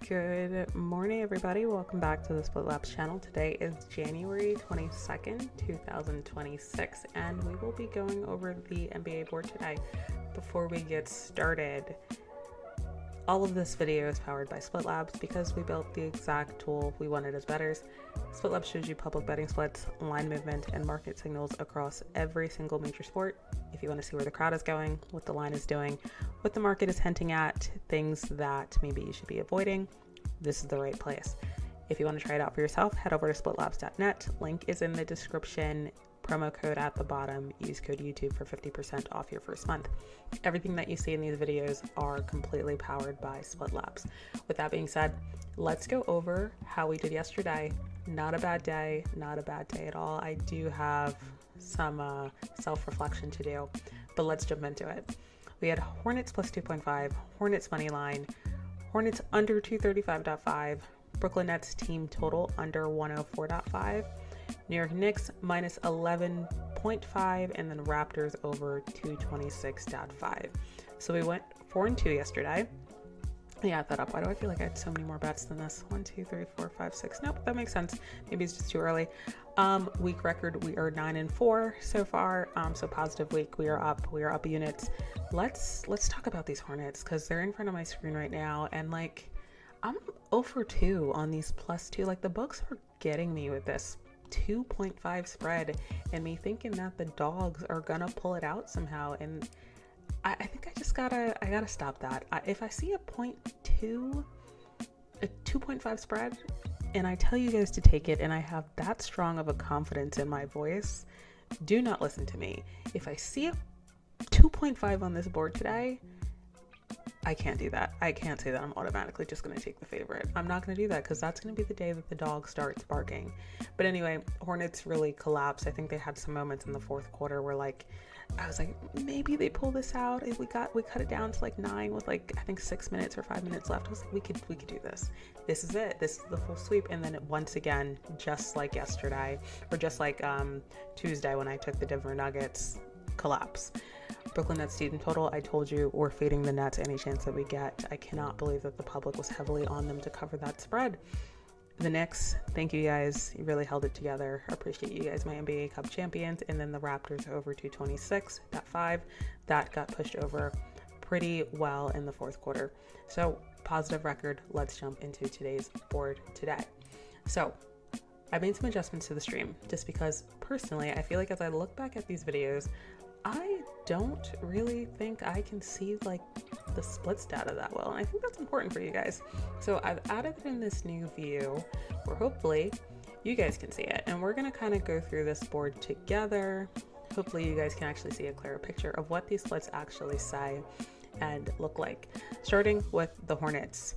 Good morning, everybody. Welcome back to the Split Labs channel. Today is January 22nd, 2026, and we will be going over the NBA board today. Before we get started, all of this video is powered by Split Labs because we built the exact tool we wanted as bettors. Split Labs shows you public betting splits, line movement, and market signals across every single major sport. If you want to see where the crowd is going, what the line is doing, what the market is hinting at, things that maybe you should be avoiding, this is the right place. If you want to try it out for yourself, head over to splitlabs.net. Link is in the description. Promo code at the bottom. Use code YouTube for 50% off your first month. Everything that you see in these videos are completely powered by Split Labs. With that being said, let's go over how we did yesterday. Not a bad day, not a bad day at all. I do have some self-reflection to do, but let's jump into it. We had Hornets plus 2.5, Hornets money line, Hornets under 235.5, Brooklyn Nets team total under 104.5, New York Knicks minus 11.5, and then Raptors over 226.5. So we went 4-2 yesterday. Yeah, add that up. Why do I feel like I had so many more bets than this? 1, 2, 3, 4, 5, 6. Nope, that makes sense. Maybe it's just too early. Week record, we are 9-4 so far. So positive week. We are up units. Let's talk about these Hornets because they're in front of my screen right now, and like I'm 0 for 2 on these +2. Like the books are getting me with this 2.5 spread and me thinking that the dogs are gonna pull it out somehow, and I think I gotta stop that. If I see a 2.5 spread and I tell you guys to take it and I have that strong of a confidence in my voice, do not listen to me. If I see a 2.5 on this board today, I can't do that. I can't say that I'm automatically just going to take the favorite. I'm not going to do that because that's going to be the day that the dog starts barking. But anyway, Hornets really collapsed. I think they had some moments in the fourth quarter where I was like, maybe they pull this out. We cut it down to 9 with I think 6 minutes or 5 minutes left. I was like, we could do this. This is it. This is the full sweep. And then once again, just like yesterday, or just like Tuesday when I took the Denver Nuggets, collapse. Brooklyn Nets team total, I told you we're fading the Nets any chance that we get. I cannot believe that the public was heavily on them to cover that spread. The Knicks, thank you guys. You really held it together. I appreciate you guys, my NBA Cup champions. And then the Raptors over 226.5. That got pushed over pretty well in the fourth quarter. So positive record. Let's jump into today's board today. So I made some adjustments to the stream just because personally, I feel like as I look back at these videos, I don't really think I can see the splits data that well, and I think that's important for you guys. So I've added it in this new view where hopefully you guys can see it, and we're going to kind of go through this board together. Hopefully you guys can actually see a clearer picture of what these splits actually say and look like. Starting with the Hornets,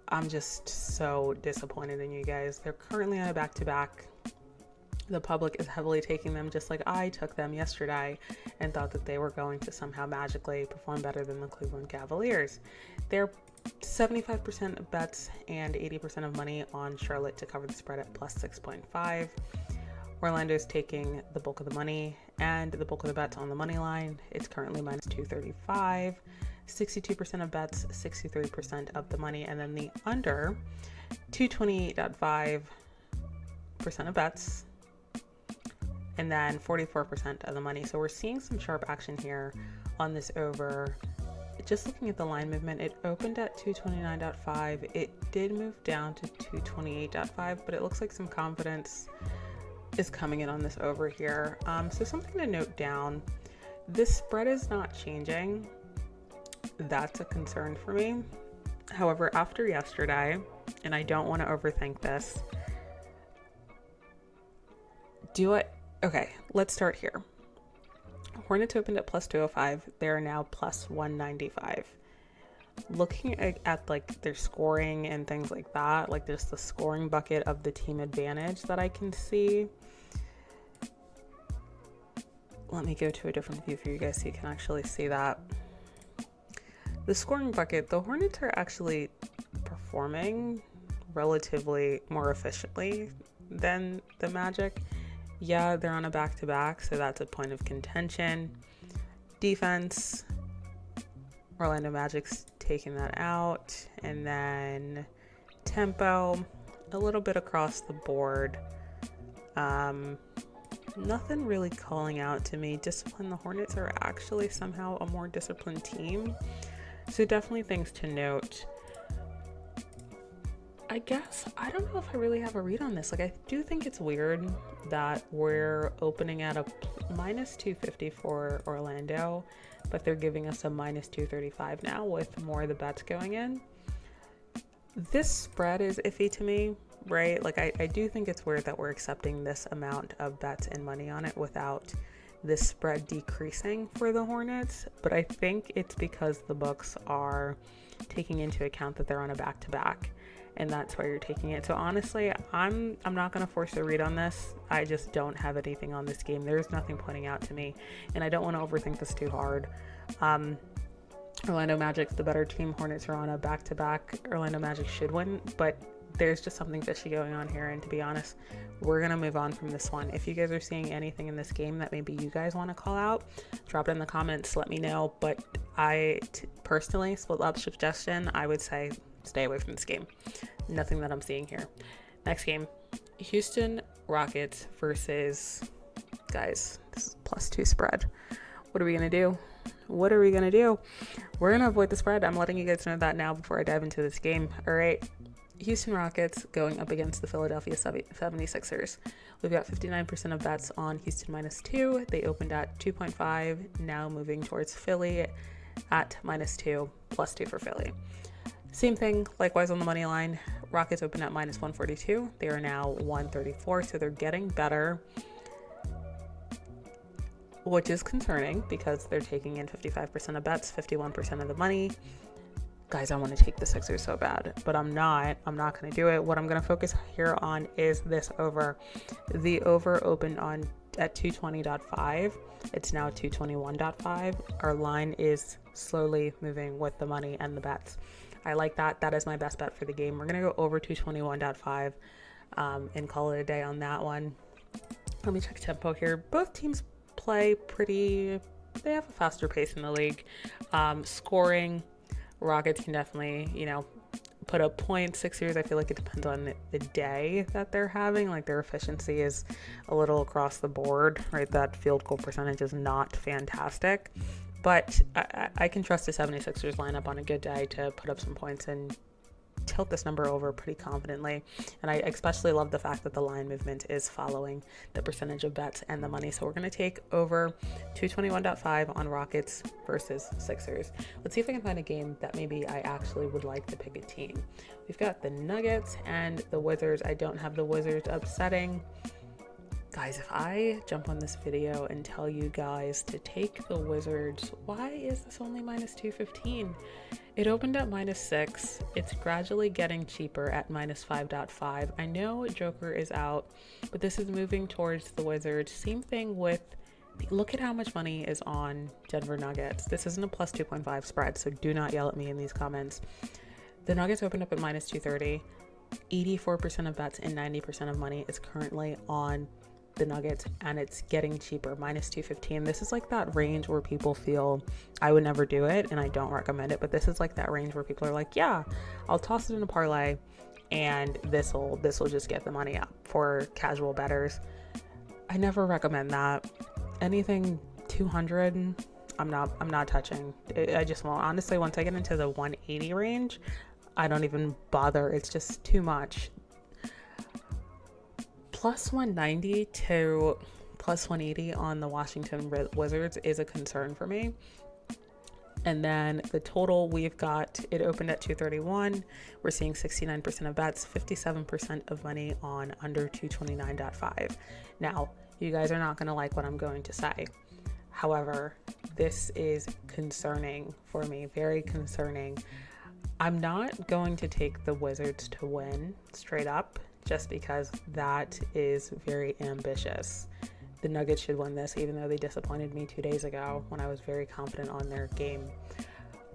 I'm just so disappointed in you guys. They're currently on a back-to-back. The public is heavily taking them just like I took them yesterday and thought that they were going to somehow magically perform better than the Cleveland Cavaliers. They're 75% of bets and 80% of money on Charlotte to cover the spread at +6.5. Orlando's taking the bulk of the money and the bulk of the bets on the money line. It's currently -235. 62% of bets, 63% of the money, and then the under 228.5% of bets, and then 44% of the money. So we're seeing some sharp action here on this over. Just looking at the line movement, it opened at 229.5. It did move down to 228.5, but it looks like some confidence is coming in on this over here. So something to note down, this spread is not changing. That's a concern for me. However, after yesterday, and I don't want to overthink this, okay, let's start here. Hornets opened at +205. They're now +195. Looking at their scoring and things like that, just the scoring bucket of the team advantage that I can see. Let me go to a different view for you guys so you can actually see that. The scoring bucket, the Hornets are actually performing relatively more efficiently than the Magic. Yeah, they're on a back-to-back, so that's a point of contention. Defense, Orlando Magic's taking that out. And then tempo, a little bit across the board. Nothing really calling out to me. Discipline, the Hornets are actually somehow a more disciplined team. So definitely things to note. I guess, I don't know if I really have a read on this. Like, I do think it's weird that we're opening at a minus 250 for Orlando, but they're giving us a minus 235 now with more of the bets going in. This spread is iffy to me, right? Like, I do think it's weird that we're accepting this amount of bets and money on it without this spread decreasing for the Hornets, but I think it's because the books are taking into account that they're on a back-to-back, and that's why you're taking it. So honestly, I'm not going to force a read on this. I just don't have anything on this game. There's nothing pointing out to me, and I don't want to overthink this too hard. Orlando Magic's the better team. Hornets are on a back-to-back. Orlando Magic should win, but there's just something fishy going on here, and to be honest, we're going to move on from this one. If you guys are seeing anything in this game that maybe you guys want to call out, drop it in the comments, let me know. But personally, split up suggestion, I would say stay away from this game. Nothing that I'm seeing here. Next game, Houston Rockets versus, guys, this is +2 spread. What are we going to do? What are we going to do? We're going to avoid the spread. I'm letting you guys know that now before I dive into this game. All right. Houston Rockets going up against the Philadelphia 76ers. We've got 59% of bets on Houston -2. They opened at 2.5, now moving towards Philly at -2, +2 for Philly. Same thing, likewise on the money line. Rockets opened at -142. They are now 134, so they're getting better, which is concerning because they're taking in 55% of bets, 51% of the money. Guys, I want to take the Sixers so bad, but I'm not going to do it. What I'm going to focus here on is this over. The over opened at 220.5. It's now 221.5. Our line is slowly moving with the money and the bets. I like that. That is my best bet for the game. We're going to go over 221.5 and call it a day on that one. Let me check tempo here. Both teams play they have a faster pace in the league. Scoring, Rockets can definitely, put up points. Sixers, I feel like it depends on the day that they're having. Like, their efficiency is a little across the board, right? That field goal percentage is not fantastic. But I can trust the 76ers lineup on a good day to put up some points and tilt this number over pretty confidently. And I especially love the fact that the line movement is following the percentage of bets and the money. So we're going to take over 221.5 on Rockets versus Sixers. Let's see if I can find a game that maybe I actually would like to pick a team. We've got the Nuggets and the Wizards. I don't have the Wizards upsetting. Guys, if I jump on this video and tell you guys to take the Wizards, why is this only -215? It opened at -6. It's gradually getting cheaper at -5.5. I know Joker is out, but this is moving towards the Wizards. Same thing with, look at how much money is on Denver Nuggets. This isn't a +2.5 spread, so do not yell at me in these comments. The Nuggets opened up at -230. 84% of bets and 90% of money is currently on the Nuggets, and it's getting cheaper, -215. This is like that range where people feel, I would never do it and I don't recommend it, but this is like that range where people are like, yeah, I'll toss it in a parlay and this'll just get the money up for casual bettors. I never recommend that. Anything 200, I'm not touching. I just won't. Honestly, once I get into the 180 range, I don't even bother. It's just too much. +190 to +180 on the Washington Wizards is a concern for me. And then the total, we've got, it opened at 231. We're seeing 69% of bets, 57% of money on under 229.5. Now, you guys are not going to like what I'm going to say. However, this is concerning for me, very concerning. I'm not going to take the Wizards to win straight up, just because that is very ambitious. The Nuggets should win this, even though they disappointed me 2 days ago when I was very confident on their game.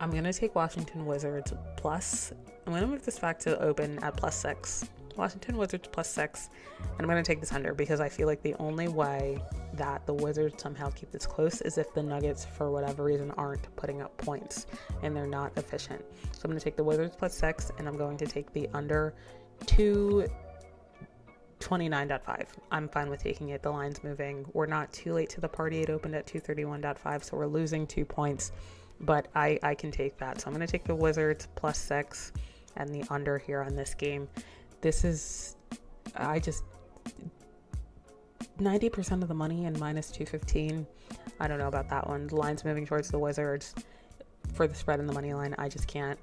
I'm going to take Washington Wizards plus. I'm going to move this back to open at +6. Washington Wizards +6. And I'm going to take this under because I feel like the only way that the Wizards somehow keep this close is if the Nuggets, for whatever reason, aren't putting up points and they're not efficient. So I'm going to take the Wizards +6, and I'm going to take the under 229.5. I'm fine with taking it. The line's moving. We're not too late to the party. It opened at 231.5, so we're losing 2 points, but I can take that. So I'm going to take the Wizards +6 and the under here on this game. This is, 90% of the money and -215. I don't know about that one. The line's moving towards the Wizards for the spread and the money line. I just can't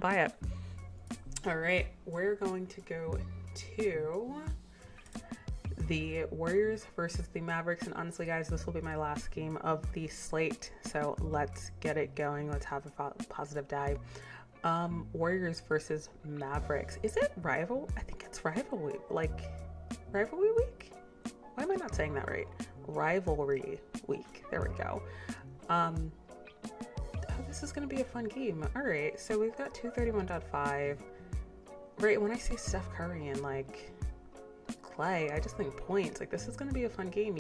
buy it. All right, we're going to go to the Warriors versus the Mavericks, and honestly guys, this will be my last game of the slate, so let's get it going. Let's have a positive day. Warriors versus Mavericks. Is it rival? I think it's rivalry week. Why am I not saying that right? Rivalry week. There we go. Oh, this is going to be a fun game. All right, so we've got 231.5. Right, when I see Steph Curry and like Clay, I just think points. Like, this is going to be a fun game.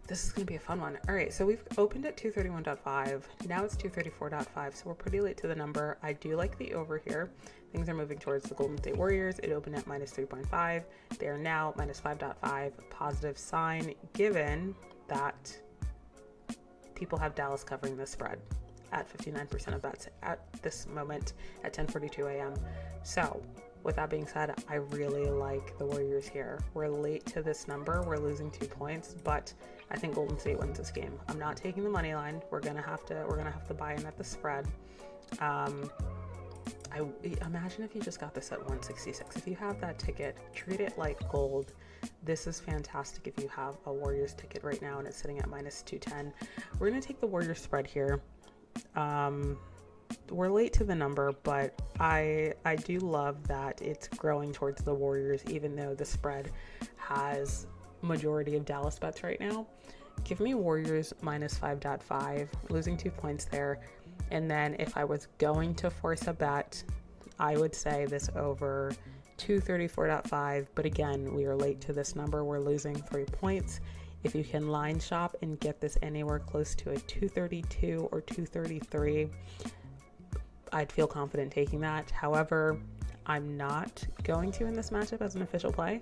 This is going to be a fun one. All right, so we've opened at 231.5. Now it's 234.5, so we're pretty late to the number. I do like the over here. Things are moving towards the Golden State Warriors. It opened at -3.5. They are now -5.5. Positive sign, given that people have Dallas covering the spread at 59% of bets at this moment at 10:42 a.m. So with that being said, I really like the Warriors here. We're late to this number. We're losing 2 points, but I think Golden State wins this game. I'm not taking the money line. We're gonna have to buy in at the spread. I imagine if you just got this at 166. If you have that ticket, treat it like gold. This is fantastic if you have a Warriors ticket right now and it's sitting at -210. We're gonna take the Warriors spread here. We're late to the number, but I do love that it's growing towards the Warriors, even though the spread has majority of Dallas bets right now. Give me Warriors -5.5, losing 2 points there. And then if I was going to force a bet, I would say this over 234.5. But again, we are late to this number. We're losing 3 points. If you can line shop and get this anywhere close to a 232 or 233, I'd feel confident taking that. However, I'm not going to in this matchup as an official play.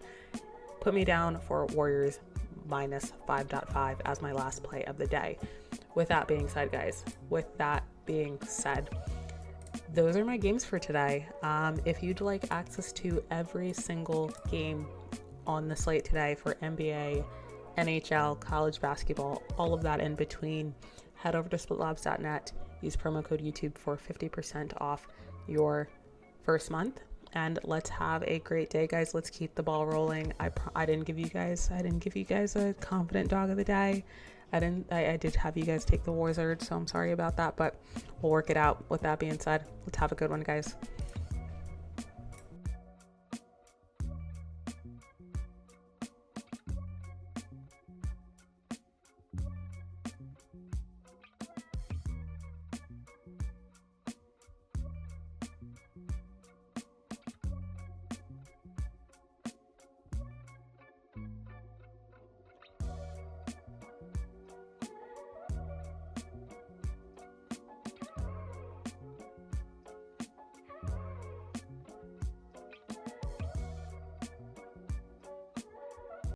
Put me down for Warriors -5.5 as my last play of the day. With that being said, guys, those are my games for today. If you'd like access to every single game on the slate today for NBA, NHL, college basketball, all of that in between, head over to splitlabs.net. Use promo code YouTube for 50% off your first month. And let's have a great day, guys. Let's keep the ball rolling. I didn't give you guys a confident dog of the day. I did have you guys take the Wizards, so I'm sorry about that, but we'll work it out. With that being said, let's have a good one, guys.